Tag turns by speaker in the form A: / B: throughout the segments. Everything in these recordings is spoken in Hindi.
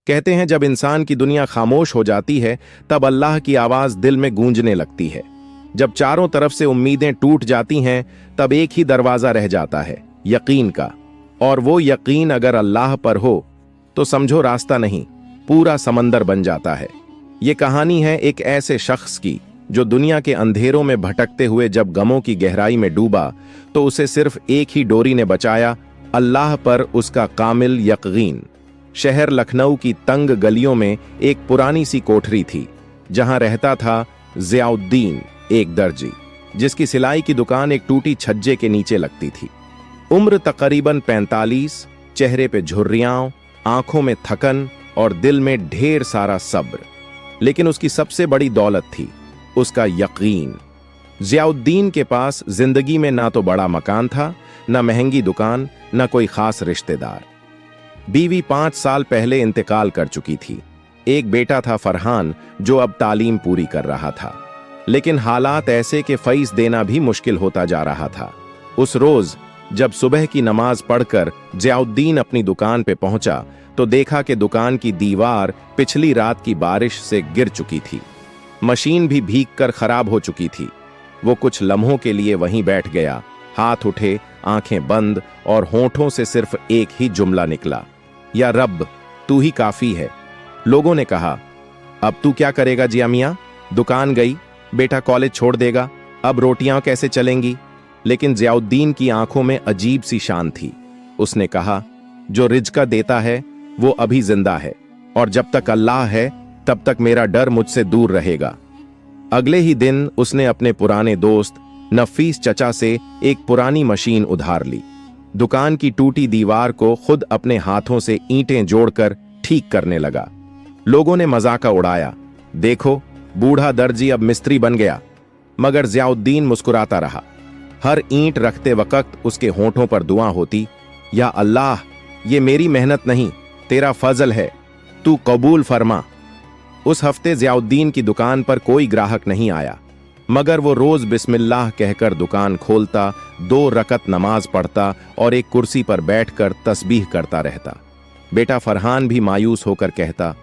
A: कहते हैं जब इंसान की दुनिया खामोश हो जाती है तब अल्लाह की आवाज दिल में गूंजने लगती है। जब चारों तरफ से उम्मीदें टूट जाती हैं तब एक ही दरवाजा रह जाता है, यकीन का। और वो यकीन अगर अल्लाह पर हो तो समझो रास्ता नहीं, पूरा समंदर बन जाता है। ये कहानी है एक ऐसे शख्स की जो दुनिया के अंधेरों में भटकते हुए जब गमों की गहराई में डूबा तो उसे सिर्फ एक ही डोरी ने बचाया, अल्लाह पर उसका कामिल यकीन। शहर लखनऊ की तंग गलियों में एक पुरानी सी कोठरी थी जहां रहता था ज़ियाउद्दीन, एक दर्जी जिसकी सिलाई की दुकान एक टूटी छज्जे के नीचे लगती थी। उम्र तकरीबन 45, चेहरे पे झुर्रियां, आंखों में थकन और दिल में ढेर सारा सब्र। लेकिन उसकी सबसे बड़ी दौलत थी उसका यकीन। ज़ियाउद्दीन के पास जिंदगी में ना तो बड़ा मकान था, ना महंगी दुकान, ना कोई खास रिश्तेदार। बीवी 5 साल पहले इंतकाल कर चुकी थी। एक बेटा था फरहान जो अब तालीम पूरी कर रहा था, लेकिन हालात ऐसे कि फीस देना भी मुश्किल होता जा रहा था। उस रोज जब सुबह की नमाज पढ़कर ज़ियाउद्दीन अपनी दुकान पे पहुंचा तो देखा कि दुकान की दीवार पिछली रात की बारिश से गिर चुकी थी। मशीन भी भीग कर खराब हो चुकी थी। वो कुछ लम्हों के लिए वहीं बैठ गया, हाथ उठे, आंखें बंद और होंठों से सिर्फ एक ही जुमला निकला, या रब तू ही काफी है। लोगों ने कहा, अब तू क्या करेगा जिया मियां? दुकान गई, बेटा कॉलेज छोड़ देगा, अब रोटियां कैसे चलेंगी? लेकिन ज़ियाउद्दीन की आंखों में अजीब सी शान थी। उसने कहा, जो रिज़्क़ देता है वो अभी जिंदा है और जब तक अल्लाह है तब तक मेरा डर मुझसे दूर रहेगा। अगले ही दिन उसने अपने पुराने दोस्त नफीस चचा से एक पुरानी मशीन उधार ली। दुकान की टूटी दीवार को खुद अपने हाथों से ईंटें जोड़कर ठीक करने लगा। लोगों ने मजाक उड़ाया, देखो बूढ़ा दर्जी अब मिस्त्री बन गया। मगर ज़ियाउद्दीन मुस्कुराता रहा। हर ईंट रखते वक्त उसके होंठों पर दुआ होती, या अल्लाह ये मेरी मेहनत नहीं, तेरा फजल है, तू कबूल फरमा। उस हफ्ते ज़ियाउद्दीन की दुकान पर कोई ग्राहक नहीं आया, मगर वो रोज बिस्मिल्लाह कहकर दुकान खोलता, 2 रकत नमाज पढ़ता और एक कुर्सी पर बैठकर तस्बीह करता रहता। बेटा फरहान भी मायूस होकर कहता,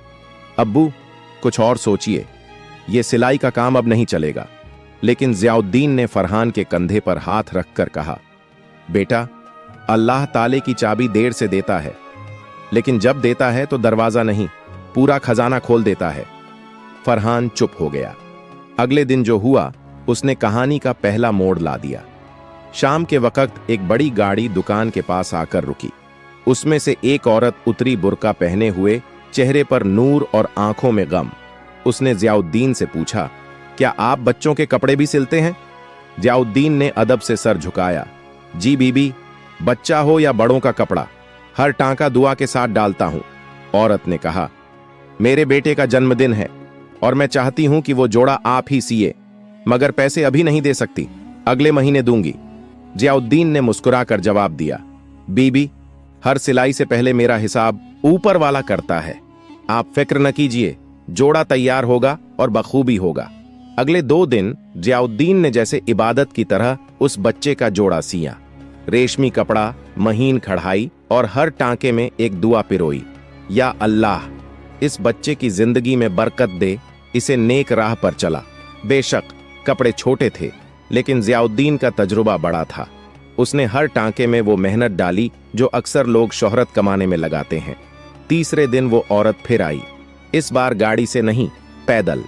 A: अब्बू कुछ और सोचिए, ये सिलाई का काम अब नहीं चलेगा। लेकिन ज़ियाउद्दीन ने फरहान के कंधे पर हाथ रखकर कहा, बेटा अल्लाह ताले की चाबी देर से देता है, लेकिन जब देता है तो दरवाजा नहीं, पूरा खजाना खोल देता है। फरहान चुप हो गया। अगले दिन जो हुआ उसने कहानी का पहला मोड़ ला दिया। शाम के वक्त एक बड़ी गाड़ी दुकान के पास आकर रुकी। उसमें से एक औरत उतरी, बुर्का पहने हुए, चेहरे पर नूर और आंखों में गम। उसने ज़ियाउद्दीन से पूछा, क्या आप बच्चों के कपड़े भी सिलते हैं? ज़ियाउद्दीन ने अदब से सर झुकाया, जी बीबी, बच्चा हो या बड़ों का कपड़ा, हर टांका दुआ के साथ डालता हूं। औरत ने कहा, मेरे बेटे का जन्मदिन है और मैं चाहती हूं कि वो जोड़ा आप ही सिए, मगर पैसे अभी नहीं दे सकती, अगले महीने दूंगी। ज़ियाउद्दीन ने मुस्कुराकर जवाब दिया, बीबी हर सिलाई से पहले मेरा हिसाब ऊपर वाला करता है, आप फिक्र न कीजिए, जोड़ा तैयार होगा और बखूबी होगा। अगले 2 दिन ज़ियाउद्दीन ने जैसे इबादत की तरह उस बच्चे का जोड़ा सिया। रेशमी कपड़ा, महीन कढ़ाई और हर टांके में एक दुआ पिरोई, या अल्लाह इस बच्चे की जिंदगी में बरकत दे, इसे नेक राह पर चला। बेशक कपड़े छोटे थे, लेकिन ज़ियाउद्दीन का तजुर्बा बड़ा था। उसने हर टांके में वो मेहनत डाली जो अक्सर लोग शोहरत कमाने में लगाते हैं। तीसरे दिन वो औरत फिर आई, इस बार गाड़ी से नहीं, पैदल।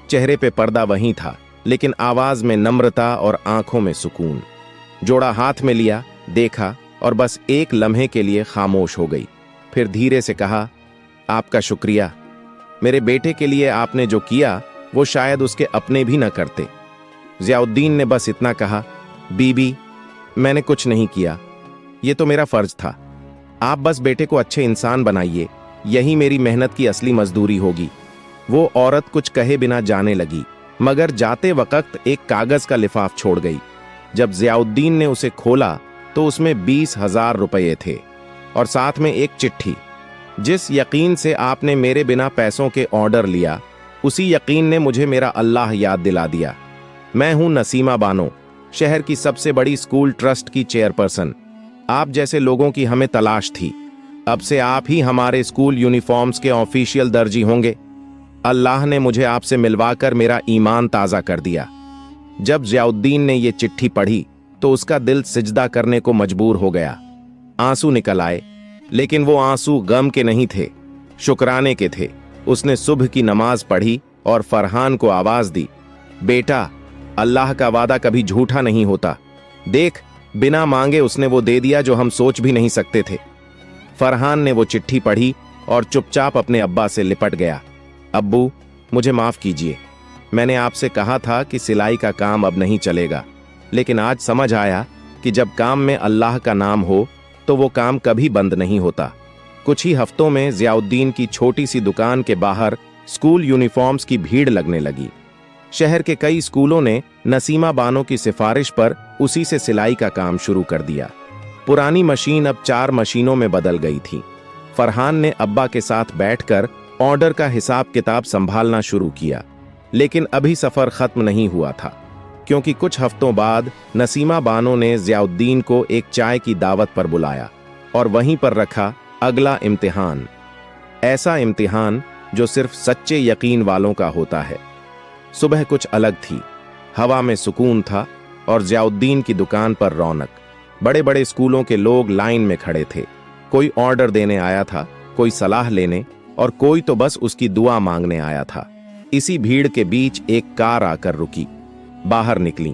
A: चेहरे पे पर्दा वहीं था, लेकिन आवाज में नम्रता और आंखों में सुकून। जोड़ा हाथ में लिया, देखा और बस एक लम्हे के लिए खामोश हो गई। फिर धीरे से कहा, आपका शुक्रिया, मेरे बेटे के लिए आपने जो किया वो शायद उसके अपने भी न करते। ज़ियाउद्दीन ने बस इतना कहा, बीबी मैंने कुछ नहीं किया, ये तो मेरा फर्ज था, आप बस बेटे को अच्छे इंसान बनाइए, यही मेरी मेहनत की असली मजदूरी होगी। वो औरत कुछ कहे बिना जाने लगी, मगर जाते वक्त एक कागज का लिफाफ छोड़ गई। जब ज़ियाउद्दीन ने उसे खोला तो उसमें 20,000 रुपये थे और साथ में एक चिट्ठी। जिस यकीन से आपने मेरे बिना पैसों के ऑर्डर लिया, उसी यकीन ने मुझे मेरा अल्लाह याद दिला दिया। मैं हूं नसीमा बानो, शहर की सबसे बड़ी स्कूल ट्रस्ट की चेयरपर्सन। आप जैसे लोगों की हमें तलाश थी। अब से आप ही हमारे स्कूल यूनिफॉर्म्स के ऑफिशियल दर्जी होंगे। अल्लाह ने मुझे आपसे मिलवाकर मेरा ईमान ताज़ा कर दिया। जब ज़ियाउद्दीन ने ये चिट्ठी पढ़ी तो उसका दिल सिजदा करने को मजबूर हो गया। आंसू निकल आए, लेकिन वो आंसू गम के नहीं थे, शुक्राने के थे। उसने सुबह की नमाज पढ़ी और फरहान को आवाज दी, बेटा, अल्लाह का वादा कभी झूठा नहीं होता। देख, बिना मांगे उसने वो दे दिया जो हम सोच भी नहीं सकते थे। फरहान ने वो चिट्ठी पढ़ी और चुपचाप अपने अब्बा से लिपट गया। अब्बू, मुझे माफ कीजिए। मैंने आपसे कहा था कि सिलाई का काम अब नहीं चलेगा, लेकिन आज समझ आया कि जब काम में अल्लाह का नाम हो तो वो काम कभी बंद नहीं होता। कुछ ही हफ्तों में ज़ियाउद्दीन की छोटी सी दुकान के बाहर स्कूल यूनिफॉर्म्स की भीड़ लगने लगी। शहर के कई स्कूलों ने नसीमा बानो की सिफारिश पर उसी से सिलाई का काम शुरू कर दिया। पुरानी मशीन अब 4 मशीनों में बदल गई थी। फरहान ने अब्बा के साथ बैठकर ऑर्डर का हिसाब किताब संभालना शुरू किया, लेकिन अभी सफर खत्म नहीं हुआ था, क्योंकि कुछ हफ्तों बाद नसीमा बानो ने ज़ियाउद्दीन को एक चाय की दावत पर बुलाया और वहीं पर रखा अगला इम्तिहान। ऐसा इम्तिहान जो सिर्फ सच्चे यकीन वालों का होता है। सुबह कुछ अलग थी, हवा में सुकून था और ज़ियाउद्दीन की दुकान पर रौनक। बड़े बड़े स्कूलों के लोग लाइन में खड़े थे। कोई ऑर्डर देने आया था, कोई सलाह लेने और कोई तो बस उसकी दुआ मांगने आया था। इसी भीड़ के बीच एक कार आकर रुकी। बाहर निकली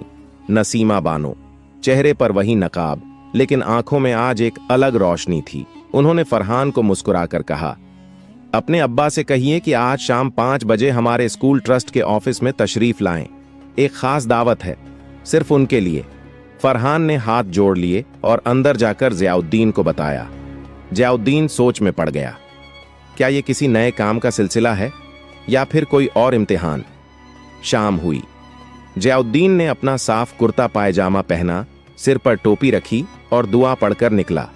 A: नसीमा बानो, चेहरे पर वही नकाब, लेकिन आंखों में आज एक अलग रोशनी थी। उन्होंने फरहान को मुस्कुराकर कहा, अपने अब्बा से कहिए कि आज शाम 5 बजे हमारे स्कूल ट्रस्ट के ऑफिस में तशरीफ लाएं। एक खास दावत है, सिर्फ उनके लिए। फरहान ने हाथ जोड़ लिए और अंदर जाकर ज़ियाउद्दीन को बताया। ज़ियाउद्दीन सोच में पड़ गया। क्या ये किसी नए काम का सिलसिला है या फिर कोई और इम्तिहान? शाम हुई। ज़ियाउद्दीन ने अपना साफ कुर्ता पायजामा पहना, सिर पर टोपी रखी और दुआ पढ़कर निकला।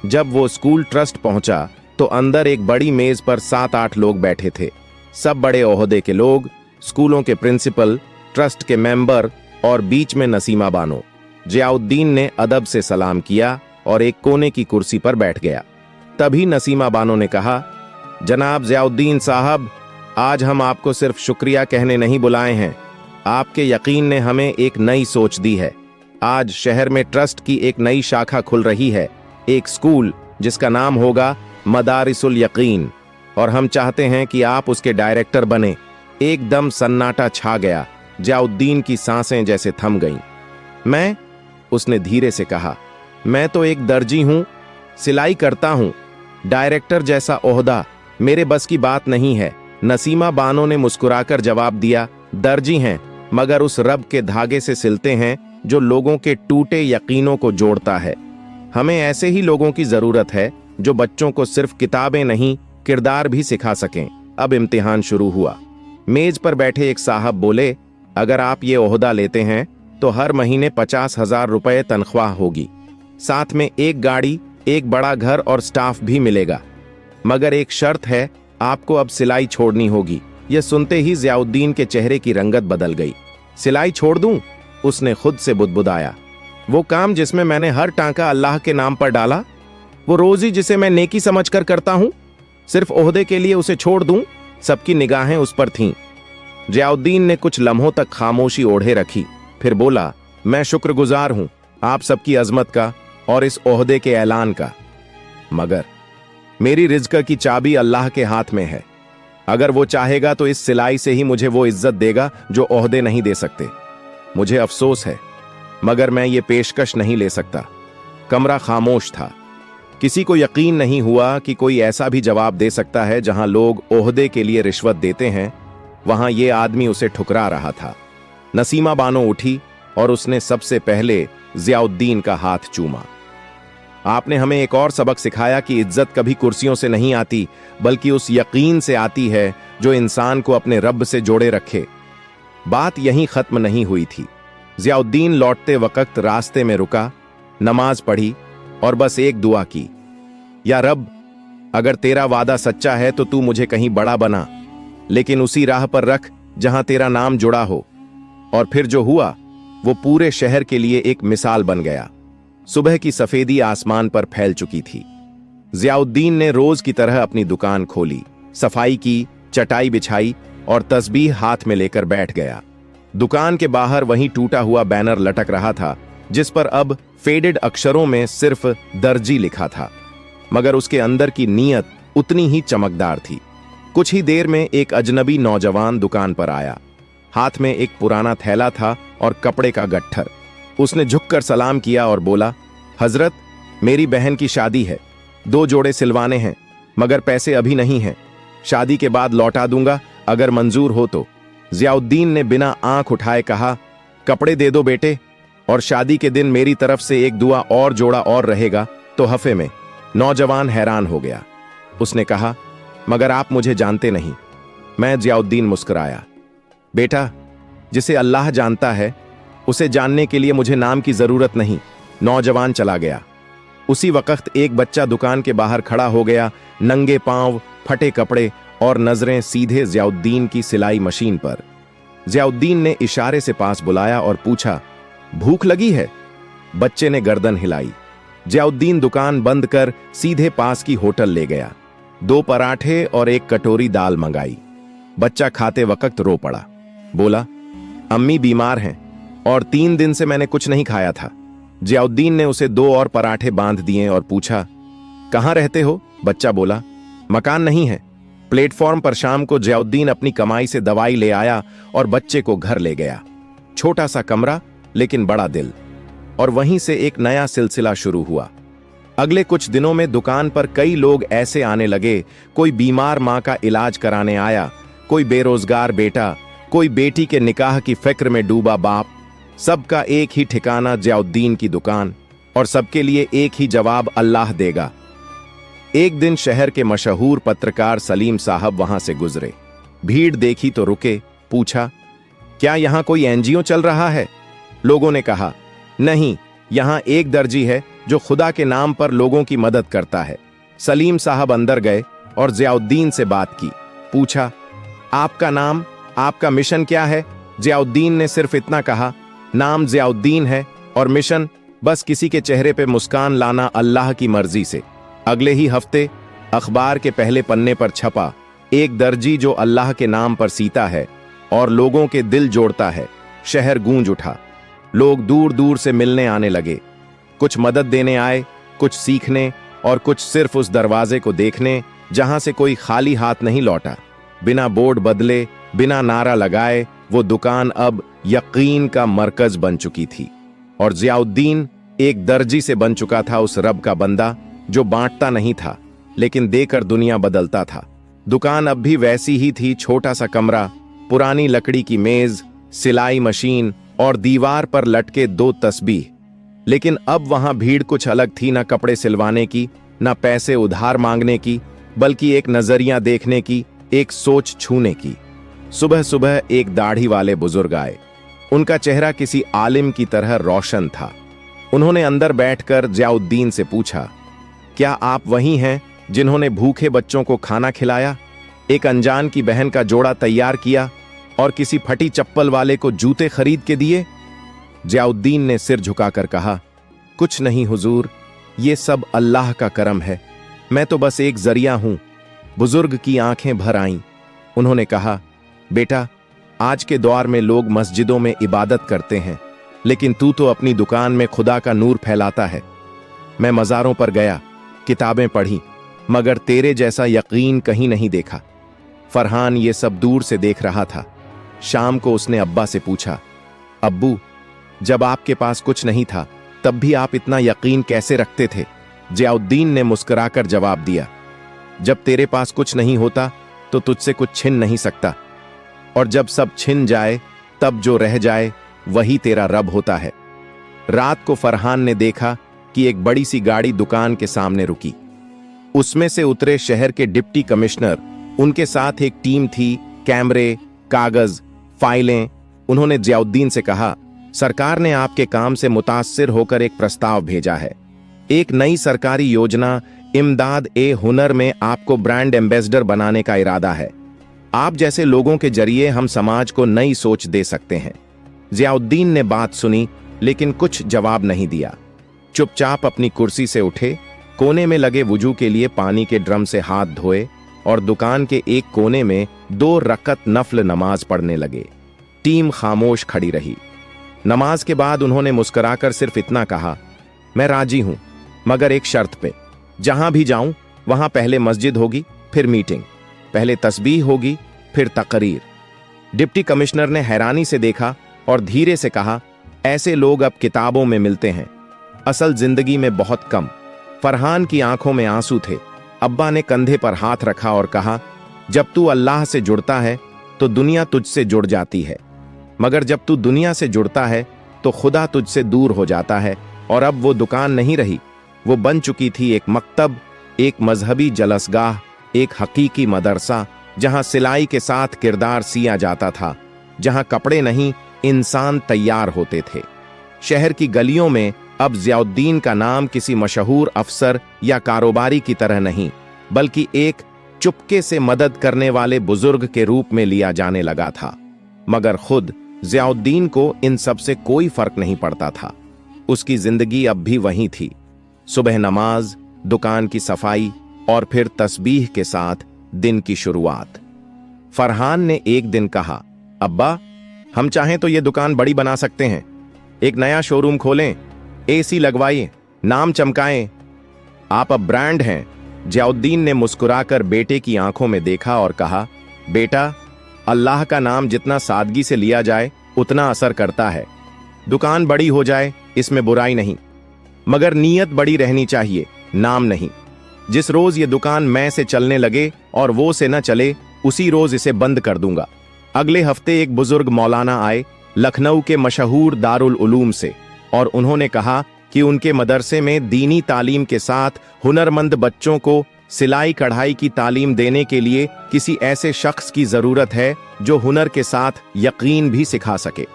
A: जब वो स्कूल ट्रस्ट पहुंचा तो अंदर एक बड़ी मेज पर 7-8 लोग बैठे थे। सब बड़े ओहदे के लोग, स्कूलों के प्रिंसिपल, ट्रस्ट के मेंबर और बीच में नसीमा बानो। ज़ियाउद्दीन ने अदब से सलाम किया और एक कोने की कुर्सी पर बैठ गया। तभी नसीमा बानो ने कहा, जनाब ज़ियाउद्दीन साहब, आज हम आपको सिर्फ शुक्रिया कहने नहीं बुलाए हैं। आपके यकीन ने हमें एक नई सोच दी है। आज शहर में ट्रस्ट की एक नई शाखा खुल रही है, एक स्कूल जिसका नाम होगा मदारिसुल यकीन, और हम चाहते हैं कि आप उसके डायरेक्टर बने। एकदम सन्नाटा छा गया। ज़ियाउद्दीन की सांसें जैसे थम गईं। मैं, उसने धीरे से कहा, मैं तो एक दर्जी हूं, सिलाई करता हूं। डायरेक्टर जैसा ओहदा मेरे बस की बात नहीं है। नसीमा बानो ने मुस्कुराकर जवाब दिया, दर्जी हैं, मगर उस रब के धागे से सिलते हैं जो लोगों के टूटे यकीनों को जोड़ता है। हमें ऐसे ही लोगों की जरूरत है जो बच्चों को सिर्फ किताबें नहीं, किरदार भी सिखा सकें। अब इम्तिहान शुरू हुआ। मेज पर बैठे एक साहब बोले, अगर आप ये ओहदा लेते हैं तो हर महीने 50,000 रुपए तनख्वाह होगी, साथ में एक गाड़ी, एक बड़ा घर और स्टाफ भी मिलेगा। मगर एक शर्त है, आपको अब सिलाई छोड़नी होगी। यह सुनते ही ज़ियाउद्दीन के चेहरे की रंगत बदल गई। सिलाई छोड़ दूं? उसने खुद से बुदबुदाया। वो काम जिसमें मैंने हर टांका अल्लाह के नाम पर डाला, वो रोजी जिसे मैं नेकी समझकर करता हूं, सिर्फ ओहदे के लिए उसे छोड़ दूं? सबकी निगाहें उस पर थीं। ज़ियाउद्दीन ने कुछ लम्हों तक खामोशी ओढ़े रखी, फिर बोला, मैं शुक्रगुजार हूं आप सबकी अजमत का और इस ओहदे के ऐलान का, मगर मेरी रिज़्क की चाबी अल्लाह के हाथ में है। अगर वो चाहेगा तो इस सिलाई से ही मुझे वो इज्जत देगा जो ओहदे नहीं दे सकते। मुझे अफसोस है, मगर मैं ये पेशकश नहीं ले सकता। कमरा खामोश था। किसी को यकीन नहीं हुआ कि कोई ऐसा भी जवाब दे सकता है जहां लोग ओहदे के लिए रिश्वत देते हैं, वहां ये आदमी उसे ठुकरा रहा था। नसीमा बानो उठी और उसने सबसे पहले ज़ियाउद्दीन का हाथ चूमा। आपने हमें एक और सबक सिखाया कि इज्जत कभी कुर्सियों से नहीं आती, बल्कि उस यकीन से आती है जो इंसान को अपने रब से जोड़े रखे। बात यहीं खत्म नहीं हुई थी। ज़ियाउद्दीन लौटते वक्त रास्ते में रुका, नमाज पढ़ी और बस एक दुआ की, या रब, अगर तेरा वादा सच्चा है तो तू मुझे कहीं बड़ा बना, लेकिन उसी राह पर रख जहां तेरा नाम जुड़ा हो। और फिर जो हुआ वो पूरे शहर के लिए एक मिसाल बन गया। सुबह की सफेदी आसमान पर फैल चुकी थी। जियाउद्दीन ने रोज की तरह अपनी दुकान खोली, सफाई की, चटाई बिछाई और तस्बीह हाथ में लेकर बैठ गया। दुकान के बाहर वहीं टूटा हुआ बैनर लटक रहा था जिस पर अब फेडेड अक्षरों में सिर्फ दर्जी लिखा था, मगर उसके अंदर की नीयत उतनी ही चमकदार थी। कुछ ही देर में एक अजनबी नौजवान दुकान पर आया। हाथ में एक पुराना थैला था और कपड़े का गट्ठर। उसने झुककर सलाम किया और बोला, हजरत, मेरी बहन की शादी है, 2 जोड़े सिलवाने हैं, मगर पैसे अभी नहीं हैं। शादी के बाद लौटा दूंगा अगर मंजूर हो तो। जियाउद्दीन ने बिना आंख उठाए कहा, कपड़े दे दो बेटे, और शादी के दिन मेरी तरफ से एक दुआ और जोड़ा और रहेगा तो हफे में। नौजवान हैरान हो गया। उसने कहा, मगर आप मुझे जानते नहीं। मैं जियाउद्दीन मुस्कुराया। बेटा, जिसे अल्लाह जानता है उसे जानने के लिए मुझे नाम की जरूरत नहीं। नौजवान चला गया। उसी वक्त एक बच्चा दुकान के बाहर खड़ा हो गया, नंगे पांव, फटे कपड़े और नजरें सीधे जियाउद्दीन की सिलाई मशीन पर। जियाउद्दीन ने इशारे से पास बुलाया और पूछा, भूख लगी है? बच्चे ने गर्दन हिलाई। जियाउद्दीन दुकान बंद कर सीधे पास की होटल ले गया। 2 पराठे और 1 कटोरी दाल मंगाई। बच्चा खाते वक्त रो पड़ा। बोला, अम्मी बीमार हैं और 3 दिन से मैंने कुछ नहीं खाया था। जियाउद्दीन ने उसे 2 और पराठे बांध दिए और पूछा, कहाँ रहते हो? बच्चा बोला, मकान नहीं है। प्लेटफॉर्म पर शाम को जियाउद्दीन अपनी कमाई से दवाई ले आया और बच्चे को घर ले गया। छोटा सा कमरा लेकिन बड़ा दिल। और वहीं से एक नया सिलसिला शुरू हुआ। अगले कुछ दिनों में दुकान पर कई लोग ऐसे आने लगे। कोई बीमार मां का इलाज कराने आया, कोई बेरोजगार बेटा, कोई बेटी के निकाह की फिक्र में डूबा बाप। सबका एक ही ठिकाना जियाउद्दीन की दुकान, और सबके लिए एक ही जवाब, अल्लाह देगा। एक दिन शहर के मशहूर पत्रकार सलीम साहब वहां से गुजरे। भीड़ देखी तो रुके, पूछा, क्या यहां कोई एनजीओ चल रहा है? लोगों ने कहा, नहीं, यहां एक दर्जी है जो खुदा के नाम पर लोगों की मदद करता है। सलीम साहब अंदर गए और जियाउद्दीन से बात की। पूछा, आपका नाम, आपका मिशन क्या है? जियाउद्दीन ने सिर्फ इतना कहा, नाम जियाउद्दीन है और मिशन बस किसी के चेहरे पे मुस्कान लाना अल्लाह की मर्जी से। अगले ही हफ्ते अखबार के पहले पन्ने पर छपा, एक दर्जी जो अल्लाह के नाम पर सीता है और लोगों के दिल जोड़ता है। शहर गूंज उठा। लोग दूर दूर से मिलने आने लगे। कुछ मदद देने आए, कुछ सीखने और कुछ सिर्फ उस दरवाजे को देखने जहां से कोई खाली हाथ नहीं लौटा। बिना बोर्ड बदले, बिना नारा लगाए, वो दुकान अब यकीन का मरकज बन चुकी थी। और जियाउद्दीन एक दर्जी से बन चुका था उस रब का बंदा जो बांटता नहीं था लेकिन देकर दुनिया बदलता था। दुकान अब भी वैसी ही थी, छोटा सा कमरा, पुरानी लकड़ी की मेज, सिलाई मशीन और दीवार पर लटके 2 तस्बीह। लेकिन अब वहां भीड़ कुछ अलग थी, ना कपड़े सिलवाने की, ना पैसे उधार मांगने की, बल्कि एक नजरिया देखने की, एक सोच छूने की। सुबह सुबह एक दाढ़ी वाले बुजुर्ग आए। उनका चेहरा किसी आलिम की तरह रोशन था। उन्होंने अंदर बैठकर जियाउद्दीन से पूछा, क्या आप वही हैं जिन्होंने भूखे बच्चों को खाना खिलाया, एक अनजान की बहन का जोड़ा तैयार किया और किसी फटी चप्पल वाले को जूते खरीद के दिए? जियाउद्दीन ने सिर झुकाकर कहा, कुछ नहीं हुजूर, ये सब अल्लाह का करम है, मैं तो बस एक जरिया हूं। बुजुर्ग की आंखें भर आईं। उन्होंने कहा, बेटा, आज के दौर में लोग मस्जिदों में इबादत करते हैं, लेकिन तू तो अपनी दुकान में खुदा का नूर फैलाता है। मैं मज़ारों पर गया, किताबें पढ़ी, मगर तेरे जैसा यकीन कहीं नहीं देखा। फरहान ये सब दूर से देख रहा था। शाम को उसने अब्बा से पूछा, अब्बू, जब आपके पास कुछ नहीं था तब भी आप इतना यकीन कैसे रखते थे? जियाउद्दीन ने मुस्कुराकर जवाब दिया, जब तेरे पास कुछ नहीं होता तो तुझसे कुछ छिन नहीं सकता, और जब सब छिन जाए तब जो रह जाए वही तेरा रब होता है। रात को फरहान ने देखा कि एक बड़ी सी गाड़ी दुकान के सामने रुकी। उसमें से उतरे शहर के डिप्टी कमिश्नर, उनके साथ एक टीम थी, कैमरे, कागज, फाइलें। उन्होंने जियाउद्दीन से कहा, सरकार ने आपके काम से मुतासिर होकर एक प्रस्ताव भेजा है। एक नई सरकारी योजना इमदाद ए हुनर में आपको ब्रांड एम्बेसडर बनाने का इरादा है। आप जैसे लोगों के जरिए हम समाज को नई सोच दे सकते हैं। जियाउद्दीन ने बात सुनी लेकिन कुछ जवाब नहीं दिया। चुपचाप अपनी कुर्सी से उठे, कोने में लगे वुजू के लिए पानी के ड्रम से हाथ धोए और दुकान के एक कोने में 2 रकत नफल नमाज पढ़ने लगे। टीम खामोश खड़ी रही। नमाज के बाद उन्होंने मुस्कुराकर सिर्फ इतना कहा, मैं राजी हूं, मगर एक शर्त पे। जहां भी जाऊं वहां पहले मस्जिद होगी, फिर मीटिंग, पहले तस्बीह होगी, फिर तकरीर। डिप्टी कमिश्नर ने हैरानी से देखा और धीरे से कहा, ऐसे लोग अब किताबों में मिलते हैं, असल जिंदगी में बहुत कम। फरहान की आंखों में आंसू थे। अब्बा ने कंधे पर हाथ रखा और कहा, जब तू अल्लाह से जुड़ता है तो दुनिया तुझसे जुड़ जाती है, मगर जब तू दुनिया से जुड़ता है तो खुदा तुझसे दूर हो जाता है। और अब वो दुकान नहीं रही, वो बन चुकी थी एक मकतब, एक मजहबी जलसगाह, एक हकीकी मदरसा, जहां सिलाई के साथ किरदार सिया जाता था, जहां कपड़े नहीं इंसान तैयार होते थे। शहर की गलियों में अब ज़ियाउद्दीन का नाम किसी मशहूर अफसर या कारोबारी की तरह नहीं, बल्कि एक चुपके से मदद करने वाले बुजुर्ग के रूप में लिया जाने लगा था। मगर खुद ज़ियाउद्दीन को इन सब से कोई फर्क नहीं पड़ता था। उसकी जिंदगी अब भी वही थी, सुबह नमाज, दुकान की सफाई और फिर तस्बीह के साथ दिन की शुरुआत। फरहान ने एक दिन कहा, अब्बा, हम चाहें तो ये दुकान बड़ी बना सकते हैं, एक नया शोरूम खोलें, एसी लगवाइए, नाम चमकाएं, आप अब ब्रांड हैं। ज़ियाउद्दीन ने मुस्कुराकर बेटे की आंखों में देखा और कहा, बेटा, अल्लाह का नाम जितना सादगी से लिया जाए उतना असर करता है। दुकान बड़ी हो जाए, इसमें बुराई नहीं, मगर नीयत बड़ी रहनी चाहिए, नाम नहीं। जिस रोज ये दुकान मैं से चलने लगे और वो से न चले, उसी रोज इसे बंद कर दूंगा। अगले हफ्ते एक बुजुर्ग मौलाना आए लखनऊ के मशहूर दारुल उलूम से, और उन्होंने कहा कि उनके मदरसे में दीनी तालीम के साथ हुनरमंद बच्चों को सिलाई कढ़ाई की तालीम देने के लिए किसी ऐसे शख्स की जरूरत है जो हुनर के साथ यकीन भी सिखा सके।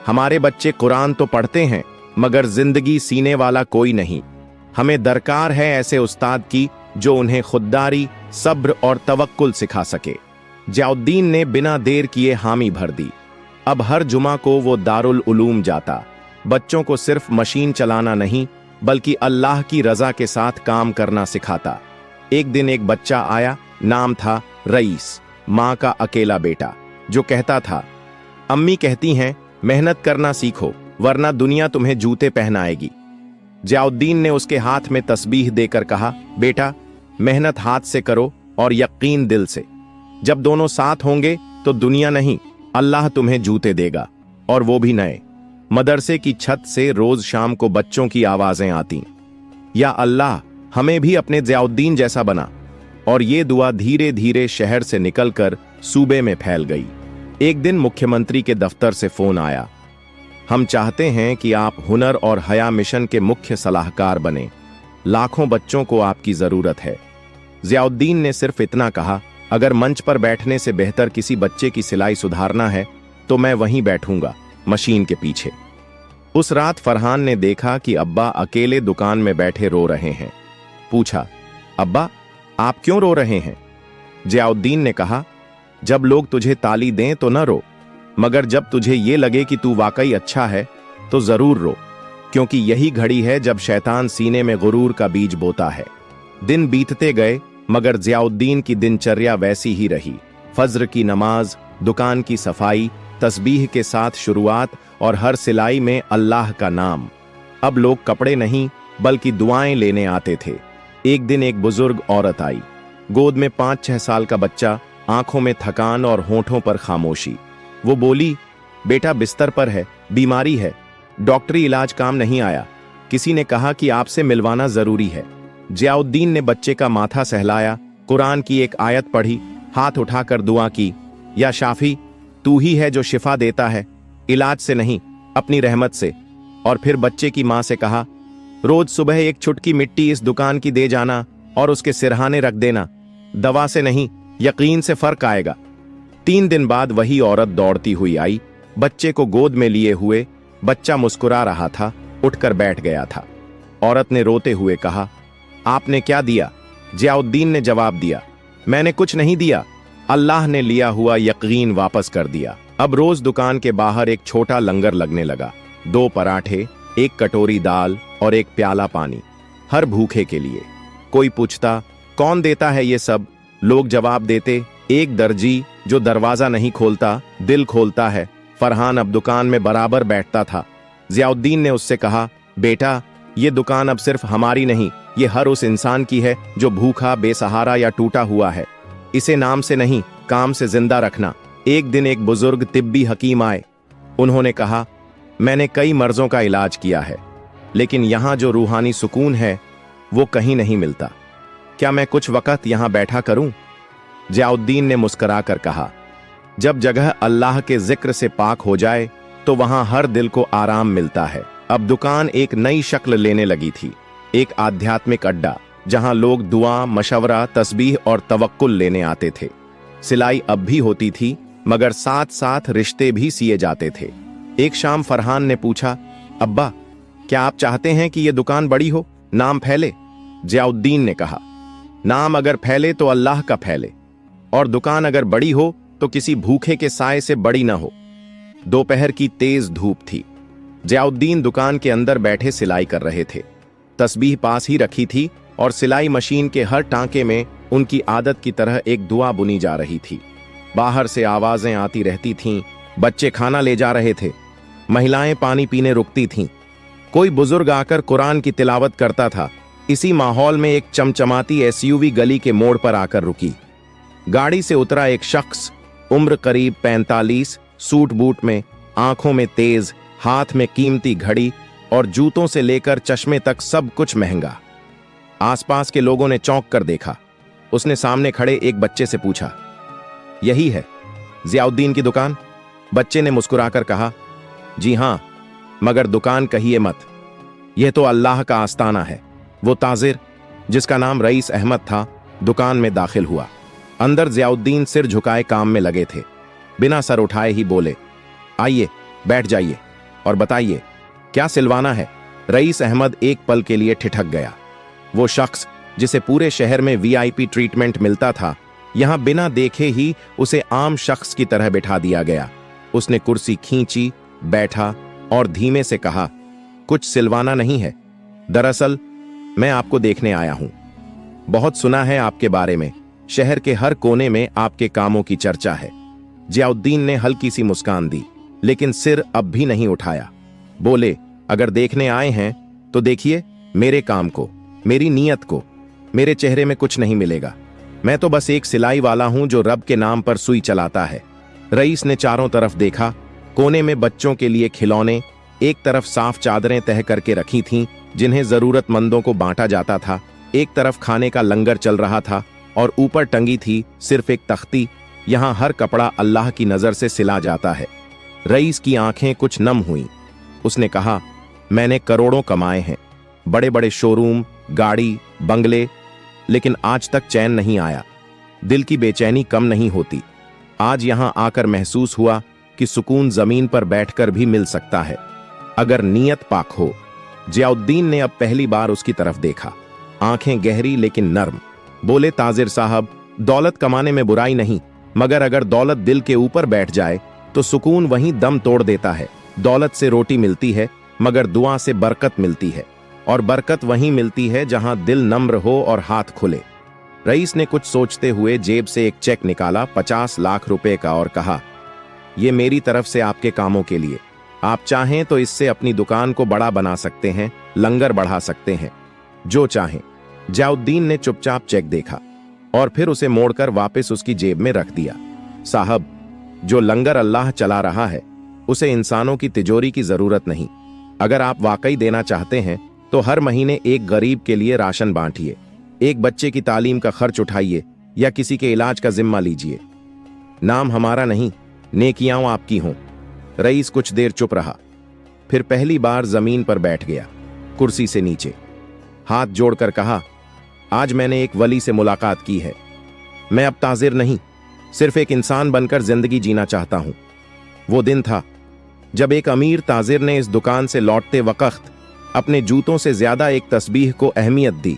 A: हमारे बच्चे कुरान तो पढ़ते हैं, मगर जिंदगी सीने वाला कोई नहीं। हमें दरकार है ऐसे उस्ताद की जो उन्हें खुददारी, सब्र और तवक्कुल सिखा सके। ज़ियाउद्दीन ने बिना देर किए हामी भर दी। अब हर जुमा को वो दारुल उलूम जाता, बच्चों को सिर्फ मशीन चलाना नहीं बल्कि अल्लाह की रजा के साथ काम करना सिखाता। एक दिन एक बच्चा आया, नाम था रईस, माँ का अकेला बेटा, जो कहता था, अम्मी कहती हैं मेहनत करना सीखो वरना दुनिया तुम्हें जूते पहनाएगी। ज़ियाउद्दीन ने उसके हाथ में तस्बीह देकर कहा, बेटा, मेहनत हाथ से करो और यकीन दिल से। जब दोनों साथ होंगे तो दुनिया नहीं, अल्लाह तुम्हें जूते देगा, और वो भी नए। मदरसे की छत से रोज शाम को बच्चों की आवाजें आती, या अल्लाह हमें भी अपने ज़ियाउद्दीन जैसा बना। और ये दुआ धीरे धीरे शहर से निकलकर सूबे में फैल गई। एक दिन मुख्यमंत्री के दफ्तर से फोन आया, हम चाहते हैं कि आप हुनर और हया मिशन के मुख्य सलाहकार बने, लाखों बच्चों को आपकी जरूरत है। ज़ियाउद्दीन ने सिर्फ इतना कहा, अगर मंच पर बैठने से बेहतर किसी बच्चे की सिलाई सुधारना है तो मैं वहीं बैठूंगा, मशीन के पीछे। उस रात फरहान ने देखा कि अब्बा अकेले दुकान में बैठे रो रहे हैं। पूछा, अब्बा, आप क्यों रो रहे हैं? ज़ियाउद्दीन ने कहा, जब लोग तुझे ताली दें तो न रो, मगर जब तुझे ये लगे कि तू वाकई अच्छा है तो जरूर रो, क्योंकि यही घड़ी है जब शैतान सीने में गुरूर का बीज बोता है। दिन बीतते गए, मगर ज़ियाउद्दीन की दिनचर्या वैसी ही रही। फज्र की नमाज, दुकान की सफाई, तस्बीह के साथ शुरुआत और हर सिलाई में अल्लाह का नाम। अब लोग कपड़े नहीं बल्कि दुआएं लेने आते थे। एक दिन एक बुजुर्ग औरत आई, गोद में 5-6 साल का बच्चा, आंखों में थकान और होठों पर खामोशी। वो बोली, बेटा बिस्तर पर है, बीमारी है, डॉक्टरी इलाज काम नहीं आया, किसी ने कहा कि आपसे मिलवाना जरूरी है। ज़ियाउद्दीन ने बच्चे का माथा सहलाया, कुरान की एक आयत पढ़ी, हाथ उठाकर दुआ की, या शाफी, तू ही है जो शिफा देता है, इलाज से नहीं अपनी रहमत से। और फिर बच्चे की मां से कहा, रोज सुबह एक चुटकी मिट्टी इस दुकान की दे जाना और उसके सिरहाने रख देना, दवा से नहीं यकीन से फर्क आएगा। 3 दिन बाद वही औरत दौड़ती हुई आई, बच्चे को गोद में लिए हुए। बच्चा मुस्कुरा रहा था, उठकर बैठ गया था। औरत ने रोते हुए कहा, आपने क्या दिया? ज़ियाउद्दीन ने जवाब दिया, मैंने कुछ नहीं दिया, अल्लाह ने लिया हुआ यकीन वापस कर दिया। अब रोज दुकान के बाहर एक छोटा लंगर लगने लगा, 2 पराठे, 1 कटोरी दाल और 1 प्याला पानी, हर भूखे के लिए। कोई पूछता, कौन देता है ये सब? लोग जवाब देते, एक दर्जी जो दरवाजा नहीं खोलता, दिल खोलता है। फरहान अब दुकान में बराबर बैठता था। जियाउद्दीन ने उससे कहा, बेटा, ये दुकान अब सिर्फ हमारी नहीं, ये हर उस इंसान की है जो भूखा, बेसहारा या टूटा हुआ है। इसे नाम से नहीं, काम से जिंदा रखना। एक दिन एक बुजुर्ग तिब्बी हकीम आए। उन्होंने कहा, मैंने कई मर्जों का इलाज किया है, लेकिन यहां जो रूहानी सुकून है वो कहीं नहीं मिलता। क्या मैं कुछ वक्त यहां बैठा करूं? जियाउद्दीन ने मुस्कुराकर कहा, जब जगह अल्लाह के जिक्र से पाक हो जाए तो वहां हर दिल को आराम मिलता है। अब दुकान एक नई शक्ल लेने लगी थी, एक आध्यात्मिक अड्डा जहां लोग दुआ, मशवरा, तस्बीह और तवक्कुल लेने आते थे। सिलाई अब भी होती थी, मगर साथ साथ रिश्ते भी सिए जाते थे। एक शाम फरहान ने पूछा, अब्बा, क्या आप चाहते हैं कि यह दुकान बड़ी हो, नाम फैले? जियाउद्दीन ने कहा, नाम अगर फैले तो अल्लाह का फैले, और दुकान अगर बड़ी हो तो किसी भूखे के साए से बड़ी ना हो। दोपहर की तेज धूप थी। जियाउद्दीन दुकान के अंदर बैठे सिलाई कर रहे थे। तस्बीह पास ही रखी थी और सिलाई मशीन के हर टांके में उनकी आदत की तरह एक दुआ बुनी जा रही थी। बाहर से आवाजें आती रहती थीं, बच्चे खाना ले जा रहे थे, महिलाएं पानी पीने रुकती थीं, कोई बुजुर्ग आकर कुरान की तिलावत करता था। इसी माहौल में एक चमचमाती एसयूवी गली के मोड़ पर आकर रुकी। गाड़ी से उतरा एक शख्स, उम्र करीब 45, सूट बूट में, आंखों में तेज, हाथ में कीमती घड़ी और जूतों से लेकर चश्मे तक सब कुछ महंगा। आसपास के लोगों ने चौंक कर देखा। उसने सामने खड़े एक बच्चे से पूछा, यही है जियाउद्दीन की दुकान? बच्चे ने मुस्कुराकर कहा, जी हां, मगर दुकान कहिए मत, यह तो अल्लाह का आस्ताना है। वो ताजिर, जिसका नाम रईस अहमद था, दुकान में दाखिल हुआ। अंदर जियाउद्दीन सिर झुकाए काम में लगे थे। बिना सर उठाए ही बोले, आइए बैठ जाइए और बताइए क्या सिलवाना है? रईस अहमद एक पल के लिए ठिठक गया। वो शख्स जिसे पूरे शहर में वीआईपी ट्रीटमेंट मिलता था, यहां बिना देखे ही उसे आम शख्स की तरह बिठा दिया गया। उसने कुर्सी खींची, बैठा और धीमे से कहा, कुछ सिलवाना नहीं है, दरअसल मैं आपको देखने आया हूं। बहुत सुना है आपके बारे में, शहर के हर कोने में आपके कामों की चर्चा है। जियाउद्दीन ने हल्की सी मुस्कान दी, लेकिन सिर अब भी नहीं उठाया। बोले, अगर देखने आए हैं तो देखिए मेरे काम को, मेरी नीयत को। मेरे चेहरे में कुछ नहीं मिलेगा, मैं तो बस एक सिलाई वाला हूं जो रब के नाम पर सुई चलाता है। रईस ने चारों तरफ देखा। कोने में बच्चों के लिए खिलौने, एक तरफ साफ चादरें तह करके रखी थीं जिन्हें जरूरतमंदों को बांटा जाता था, एक तरफ खाने का लंगर चल रहा था और ऊपर टंगी थी सिर्फ एक तख्ती, यहां हर कपड़ा अल्लाह की नजर से सिला जाता है। रईस की आंखें कुछ नम हुईं। उसने कहा, मैंने करोड़ों कमाए हैं, बड़े बड़े शोरूम, गाड़ी, बंगले, लेकिन आज तक चैन नहीं आया। दिल की बेचैनी कम नहीं होती। आज यहां आकर महसूस हुआ कि सुकून जमीन पर बैठकर भी मिल सकता है, अगर नीयत पाक हो। जियाउद्दीन ने अब पहली बार उसकी तरफ देखा, आंखें गहरी लेकिन नर्म। बोले, ताजिर साहब, दौलत कमाने में बुराई नहीं, मगर अगर दौलत दिल के ऊपर बैठ जाए तो सुकून वहीं दम तोड़ देता है। दौलत से रोटी मिलती है, मगर दुआ से बरकत मिलती है, और बरकत वहीं मिलती है जहां दिल नम्र हो और हाथ खुले। रईस ने कुछ सोचते हुए जेब से एक चेक निकाला, 50 लाख रुपए का, और कहा, यह मेरी तरफ से आपके कामों के लिए। आप चाहें तो इससे अपनी दुकान को बड़ा बना सकते हैं, लंगर बढ़ा सकते हैं, जो चाहें। जियाउद्दीन ने चुपचाप चेक देखा और फिर उसे मोड़कर वापस उसकी जेब में रख दिया। साहब, जो लंगर अल्लाह चला रहा है उसे इंसानों की तिजोरी की जरूरत नहीं। अगर आप वाकई देना चाहते हैं तो हर महीने एक गरीब के लिए राशन बांटिए, एक बच्चे की तालीम का खर्च उठाइए या किसी के इलाज का जिम्मा लीजिए। नाम हमारा नहीं, नेकियां आपकी हों। रईस कुछ देर चुप रहा, फिर पहली बार जमीन पर बैठ गया, कुर्सी से नीचे हाथ जोड़कर कहा, आज मैंने एक वली से मुलाकात की है। मैं अब ताजिर नहीं, सिर्फ एक इंसान बनकर जिंदगी जीना चाहता हूं। वो दिन था जब एक अमीर ताजिर ने इस दुकान से लौटते वक्त अपने जूतों से ज्यादा एक तस्बीह को अहमियत दी।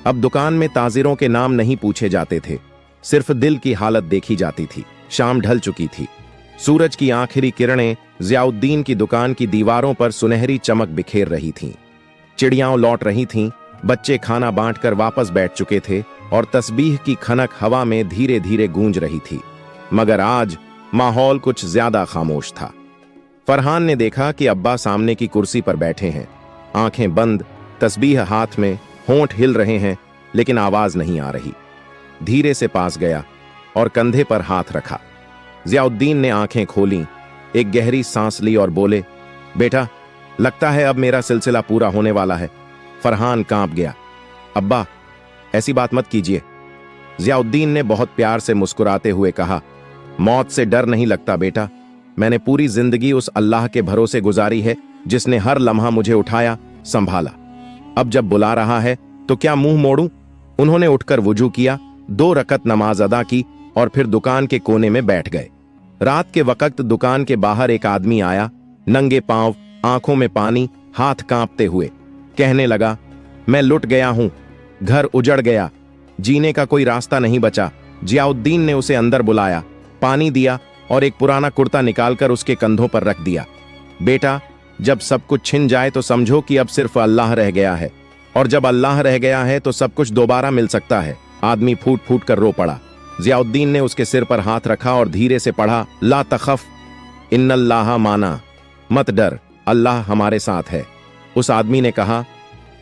A: अब दुकान में ताजिरों के नाम नहीं पूछे जाते थे, सिर्फ दिल की हालत देखी जाती थी। शाम ढल चुकी थी। सूरज की आखिरी किरणें जियाउद्दीन की दुकान की दीवारों पर सुनहरी चमक बिखेर रही थीं। चिड़ियां लौट रही थीं, बच्चे खाना बांटकर वापस बैठ चुके थे और तस्बीह की खनक हवा में धीरे धीरे गूंज रही थी। मगर आज माहौल कुछ ज्यादा खामोश था। फरहान ने देखा कि अब्बा सामने की कुर्सी पर बैठे हैं, आंखें बंद, तस्बीह हाथ में, होंठ हिल रहे हैं लेकिन आवाज नहीं आ रही। धीरे से पास गया और कंधे पर हाथ रखा। जियाउद्दीन ने आंखें खोलीं, एक गहरी सांस ली और बोले, बेटा, लगता है अब मेरा सिलसिला पूरा होने वाला है। फरहान कांप गया। अब्बा, ऐसी बात मत कीजिए। जियाउद्दीन ने बहुत प्यार से मुस्कुराते हुए कहा, मौत से डर नहीं लगता बेटा। मैंने पूरी जिंदगी उस अल्लाह के भरोसे गुजारी है जिसने हर लम्हा मुझे उठाया, संभाला। अब जब बुला रहा है तो क्या मुंह मोड़ूं? उन्होंने उठकर वुजू किया, 2 रकत नमाज अदा की और फिर दुकान के कोने में बैठ गए। रात के वक्त दुकान के बाहर एक आदमी आया, नंगे पांव, आंखों में पानी, हाथ कांपते हुए। कहने लगा, मैं लुट गया हूं, घर उजड़ गया, जीने का कोई रास्ता नहीं बचा। जियाउद्दीन ने उसे अंदर बुलाया, पानी दिया और एक पुराना कुर्ता निकालकर उसके कंधों पर रख दिया। बेटा, जब सब कुछ छिन जाए तो समझो कि अब सिर्फ अल्लाह रह गया है, और जब अल्लाह रह गया है तो सब कुछ दोबारा मिल सकता है। आदमी फूट फूट कर रो पड़ा। जियाउद्दीन ने उसके सिर पर हाथ रखा और धीरे से पढ़ा, ला तखफ इन्नल्लाह माना, मत डर, अल्लाह हमारे साथ है। उस आदमी ने कहा,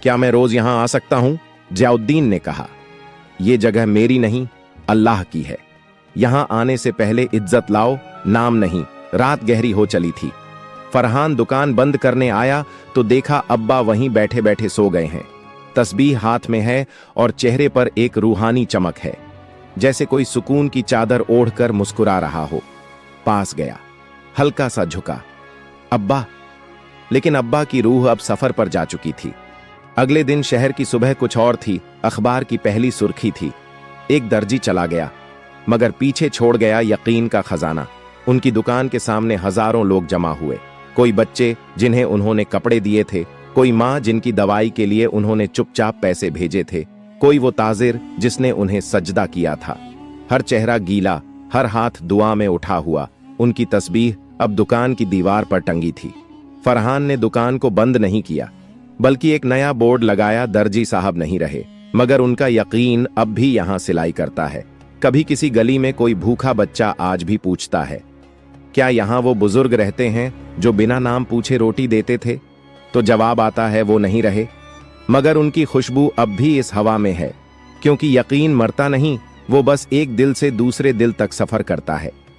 A: क्या मैं रोज यहां आ सकता हूं? जियाउद्दीन ने कहा, यह जगह मेरी नहीं, अल्लाह की है। यहां आने से पहले इज्जत लाओ, नाम नहीं। रात गहरी हो चली थी। फरहान दुकान बंद करने आया तो देखा अब्बा वहीं बैठे बैठे सो गए हैं। तस्बीह हाथ में है और चेहरे पर एक रूहानी चमक है, जैसे कोई सुकून की चादर ओढ़कर मुस्कुरा रहा हो। पास गया, हल्का सा झुका, अब्बा। लेकिन अब्बा की रूह अब सफर पर जा चुकी थी। अगले दिन शहर की सुबह कुछ और थी। अखबार की पहली सुर्खी थी, एक दर्जी चला गया मगर पीछे छोड़ गया यकीन का खजाना। उनकी दुकान के सामने हजारों लोग जमा हुए। कोई बच्चे जिन्हें उन्होंने कपड़े दिए थे, कोई माँ जिनकी दवाई के लिए उन्होंने चुपचाप पैसे भेजे थे, कोई वो ताजिर जिसने उन्हें सजदा किया था। हर चेहरा गीला, हर हाथ दुआ में उठा हुआ। उनकी तस्बीह अब दुकान की दीवार पर टंगी थी। फरहान ने दुकान को बंद नहीं किया, बल्कि एक नया बोर्ड लगाया, दर्जी साहब नहीं रहे, मगर उनका यकीन अब भी यहां सिलाई करता है। कभी किसी गली में कोई भूखा बच्चा आज भी पूछता है, क्या यहां वो बुजुर्ग रहते हैं जो बिना नाम पूछे रोटी देते थे? तो जवाब आता है, वो नहीं रहे, मगर उनकी खुशबू अब भी इस हवा में है, क्योंकि यकीन मरता नहीं, वो बस एक दिल से दूसरे दिल तक सफर करता है।